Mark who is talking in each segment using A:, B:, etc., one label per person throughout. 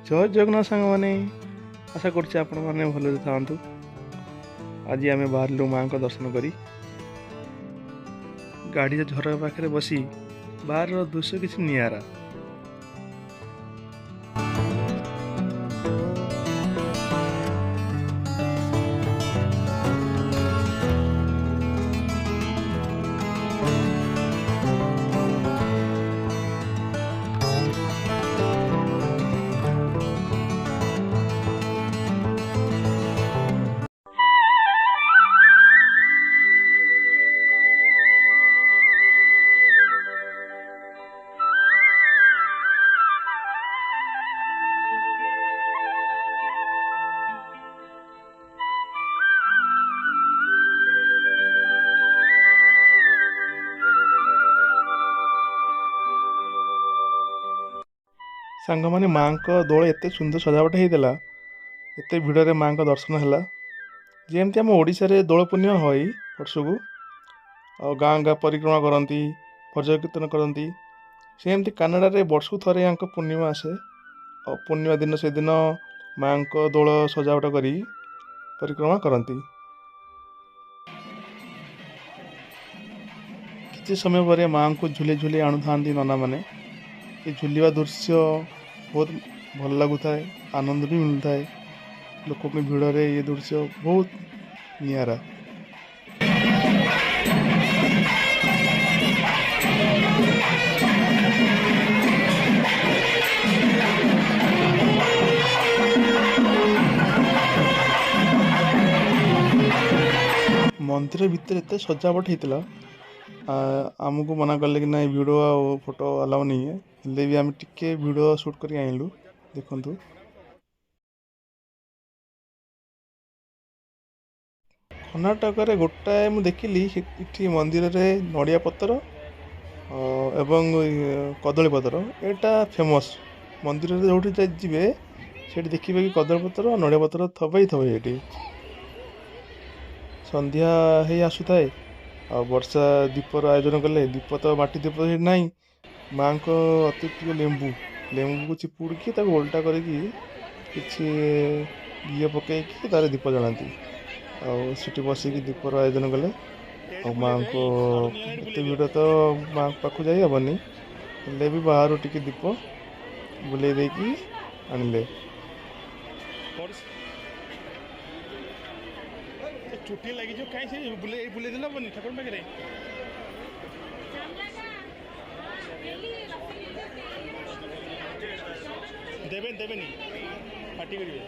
A: जय जगन्नाथ सांग मैंने आशा करछे आपण माने भले थांतु। आज आम बाहरलु माँ को दर्शन करी गाड़ी झरका पाखे बसी बाहर दृश्य किसी नियारा। सांग मैंने माँ को दोल एत सुंदर सजावट होता एत भिड़ माँ को दर्शन है जमती आम ओडिशा रे दोल पूर्णिमा हो वर्षक गाँ गाँ परिक्रमा करती भजन कीर्तन करती सेमती कानाडा रे वर्षक थरे यहाँ पूर्णिमा आसे और पूर्णिमा दिन से दिन माँ को दोल सजावट करी परिक्रमा करती। किसी समय पर माँ को झूले झूले आणु था नना मैंने ये झूलवा दृश्य बहुत भल लगुता है, आनंद भी मिलता है। लोकों की भीड़ रे ये दृश्य बहुत नियारा। मंदिर भितर एत सजावट होता आमको मना कले कि ना वीडियो आ फोटो अलाउ नहीं है हेल्ले भी आम टिके वीडियो शूट कर आनलु। देखु कर्णाटक रे गोटाए मु देखिली इठी मंदिर रे नड़िया पतर एवं कदली पतर एटा फेमस मंदिर रे जोठी जीवे सेठी देखिबे कि कदली पतर और नड़िया पतर थबई थबई एठी संध्या हे आसुताए आ वर्षा दीपर आयोजन कले दीप तो माटी दीप ना माँ को अति प्रिय लेंबू लेंबू को चिपुड़ी उल्टा करके घी पकईकि तार दीप जलाती आठी बसिक दीपर आयोजन कले माँ को एत भीड़ तो माँ पाख जा हेनी हेल्ले भी बाहर टिके दीप बुले देकी आनिले।
B: छुट्टी लगी जो कहीं से बुले बुले दिला बनी ठाकुर पाखे देवे देवे नहीं पार्टी करिए।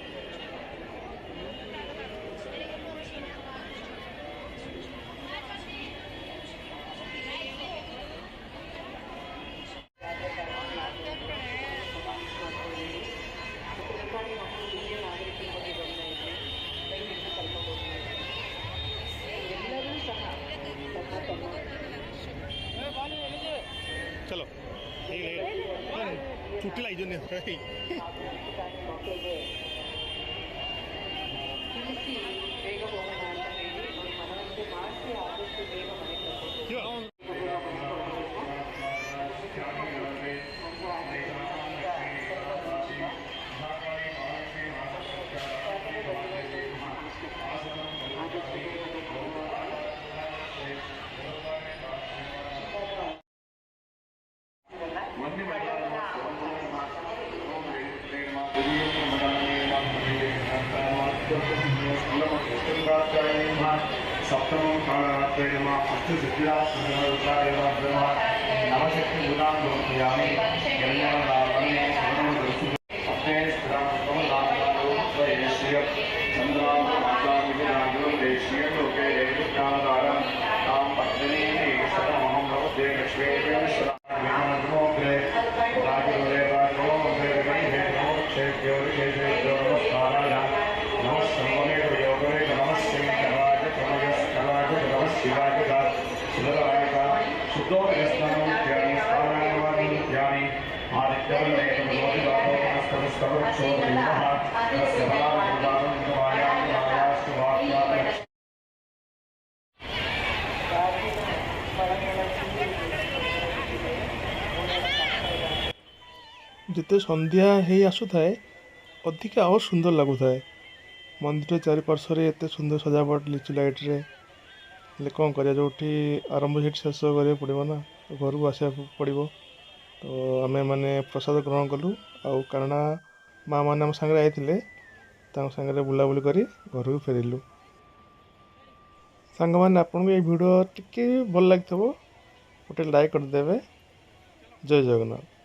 B: चलो छुट्टी लाई जो सप्तमं कालरात्रे नमः अष्टसिद्धिया सुन्दररूपाय नमः नवशक्ति गुणां लोकयामि गणनारावणे सुवर्णदर्शु अपने स्त्रामकमलाकारो स्वयेश्य चन्द्रां मातामिनागुं देशीय लोके देवकामदारं तां पत्नी सर्वमहं नमस्ते लक्ष्मीश्वराय विमानमोग्रे राजोरे राजोग्रे वैहे नमोक्षे ज्योतिषे नमस्काराय नमः सर्वणे योगरे नमः शंकराय शिवाय का सुंदराय का शुद्धो स्नानं त्यानि स्थानानि त्यानि आदित्यवन्ने तमोदि बाहो नमस्कारस्कवक्षो देवः तस्य बलावदानं मायां मायास्तु वाक्या
A: जिते संध्या हे आसुथाए ଅଧିକା ଆଉ ସୁନ୍ଦର ଲାଗୁଥାଏ। ମନ୍ଦିର ଚାରିପାର୍ଶ୍ୱରେ ଏତେ ସୁନ୍ଦର ସଜାବଟ ଲିଚୁ ଲାଇଟ୍ରେ, ହେଲେ କ'ଣ କରିବା, ଯେଉଁଠି ଆରମ୍ଭ ସେଇଠି ଶେଷ କରିବାକୁ ପଡ଼ିବ ନା, ତ ଘରକୁ ଆସିବାକୁ ପଡ଼ିବ। ତ ଆମେ ମାନେ ପ୍ରସାଦ ଗ୍ରହଣ କଲୁ, ଆଉ କାରଣ ମା' ମାନେ ଆମ ସାଙ୍ଗରେ ଯାଇଥିଲେ, ତାଙ୍କ ସାଙ୍ଗରେ ବୁଲାବୁଲି କରି ଘରକୁ ଫେରିଲୁ। ସାଙ୍ଗମାନେ, ଆପଣଙ୍କୁ ଏଇ ଭିଡ଼ିଓ ଟିକେ ଭଲ ଲାଗିଥିବ, ଗୋଟେ ଲାଇକ୍ କରିଦେବେ। ଜୟ ଜଗନ୍ନାଥ।